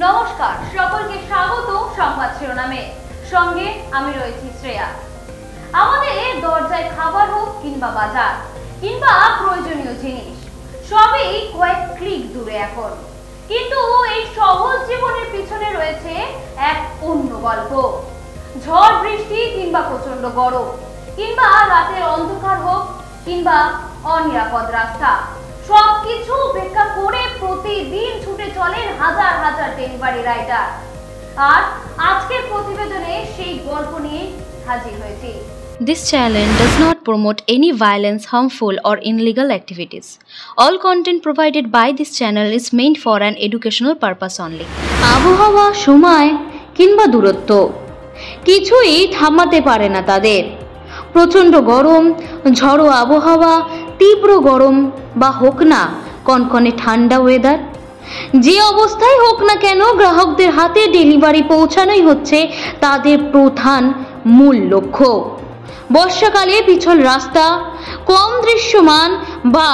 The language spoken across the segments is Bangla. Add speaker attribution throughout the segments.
Speaker 1: নমস্কার, সকলকে স্বাগত সংবাদ শিরোনামে। সঙ্গে আমি রয়েছি শ্রেয়া। আমাদের দরজায় খাবার হোক কিংবা বাজার কিংবা প্রয়োজনীয় জিনিস, সবই কয়েক ক্লিক দূরে এখন। কিন্তু এই সহজ জীবনের পিছনে রয়েছে এক অন্য গল্প। ঝড় বৃষ্টি কিংবা প্রচন্ড গরম, কিংবা রাতের অন্ধকার হোক কিংবা অনিরাপদ রাস্তা, সবকিছু উপেক্ষা করে প্রতিদিন ছুটে চলেন হাজার হাজার ডেলিভারি রাইডার। আর আজকের প্রতিবেদনে সেই গল্প নিয়ে হাজির হয়েছি।
Speaker 2: This channel does not promote any violence, harmful or illegal activities. All content provided by this channel is meant for an educational purpose only.
Speaker 3: আবহাওয়া, সময় কিংবা দূরত্ব কিছুই থামাতে পারে না তাদের। প্রচণ্ড গরম, ঝড়ো আবহাওয়া, তীব্র গরম বা হোক না কনকনে ঠান্ডা ওয়েদার, যে অবস্থায় হোক না কেন গ্রাহকদের হাতে ডেলিভারি পৌঁছানোই হচ্ছে তাদের প্রধান মূল লক্ষ্য। বর্ষাকালে পিছল রাস্তা, কম দৃশ্যমান বা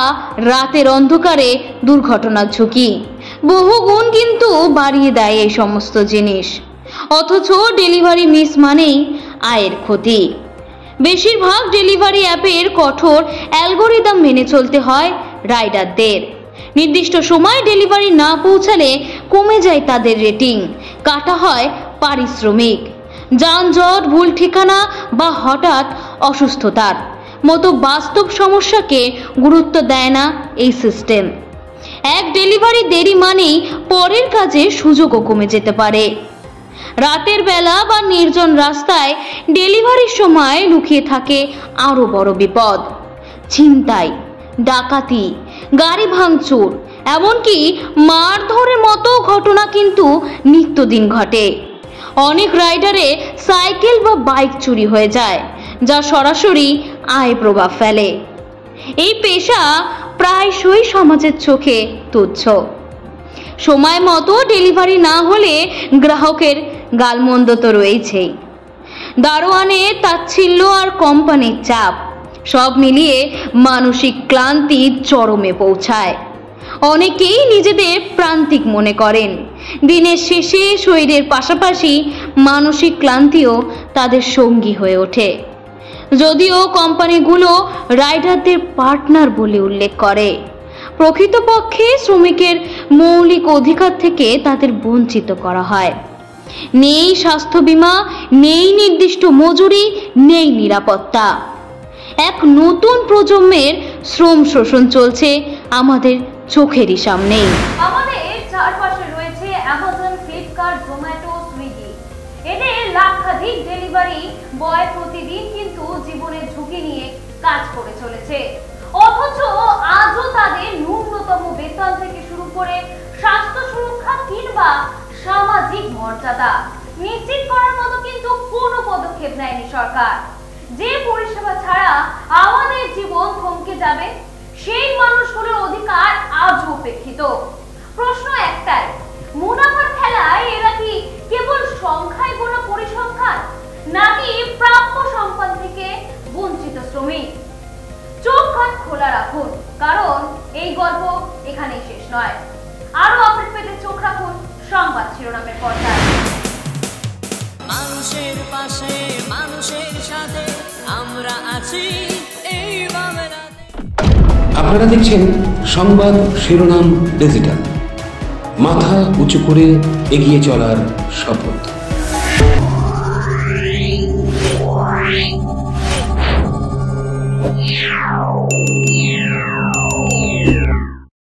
Speaker 3: রাতের অন্ধকারে দুর্ঘটনার ঝুঁকি বহুগুণ কিন্তু বাড়িয়ে দেয় এই সমস্ত জিনিস। অথচ ডেলিভারি মিস মানেই আয়ের ক্ষতি। বেশিরভাগ ডেলিভারি অ্যাপের কঠোর অ্যালগোরিদম মেনে চলতে হয় রাইডারদের। নির্দিষ্ট সময় ডেলিভারি না পৌঁছালে কমে যায় তাদের রেটিং, কাটা হয় পারিশ্রমিক। যানজট, ভুল ঠিকানা বা হঠাৎ অসুস্থতার মতো বাস্তব সমস্যাকে গুরুত্ব দেয় না এই সিস্টেম। এক ডেলিভারি দেরি মানেই পরের কাজে সুযোগও কমে যেতে পারে। রাতের বেলা বা নির্জন রাস্তায় ডেলিভারির সময় লুকিয়ে থাকে আরও বড় বিপদ। ছিনতাই, ডাকাতি, গাড়ি ভাঙচুর, এমনকি মারধরের মতো ঘটনা কিন্তু নিত্যদিন ঘটে। অনেক রাইডারে সাইকেল বা বাইক চুরি হয়ে যায়, যা সরাসরি আয়ে প্রভাব ফেলে। এই পেশা প্রায়শই সমাজের চোখে তুচ্ছ। সময় মতো ডেলিভারি না হলে গ্রাহকের গালমন্দ তো রয়েছেই, দারোয়ানের তাচ্ছিল্য আর কোম্পানির চাপ, সব মিলিয়ে মানসিক ক্লান্তি চরমে পৌঁছায়। অনেকেই নিজেদের প্রান্তিক মনে করেন। দিনের শেষে শরীরের পাশাপাশি মানসিক ক্লান্তিও তাদের সঙ্গী হয়ে ওঠে। যদিও কোম্পানিগুলো রাইডারদের পার্টনার বলে উল্লেখ করে, প্রকৃতপক্ষে শ্রমিকের মৌলিক অধিকার থেকে তাদের বঞ্চিত করা হয়। নেই স্বাস্থ্য বীমা, নেই নির্দিষ্ট মজুরি, নেই নিরাপত্তা। এক নতুন প্রজন্মের শ্রম শোষণ চলছে আমাদের চোখেরই সামনেই।
Speaker 1: আমাদের চারপাশে রয়েছে অ্যামাজন, ফ্লিপকার্ট, জোম্যাটো, সুইগি। এদের লাখাধিক ডেলিভারি বয় প্রতিদিন কিন্তু জীবনের ঝুঁকি নিয়ে কাজ করে চলেছে। অথচ আজও তাদের ন্যূনতম বেতন থেকে শুরু করে স্বাস্থ্য সুরক্ষা কিংবা সামাজিক মর্যাদা নিশ্চিত করার মতো কিন্তু কোনো পদক্ষেপ নেয়নি সরকার। যে পরিষেবা ছাড়া আমাদের জীবন থমকে যাবে, সেই মানুষগুলোর অধিকার আজও উপেক্ষিত। প্রশ্ন একটাই, মুনাফার খেলায় এরা কি কেবল সংখ্যায় গোনা পরিসংখ্যান, নাকি প্রাপ্য সম্পদ থেকে বঞ্চিত শ্রমিক? চোখ কান খোলা রাখুন, কারণ এই গল্প এখানেই শেষ নয়। আরো আপডেট পেতে চোখ রাখুন সংবাদ শিরোনামের পর্দায়।
Speaker 4: মানুষের পাশে, মানুষের সাথে আমরা আছি এই বাংলাতে।
Speaker 5: আপনারা দেখছেন সংবাদ শিরোনাম ডিজিটাল, মাথা উঁচু করে এগিয়ে চলার শপথ।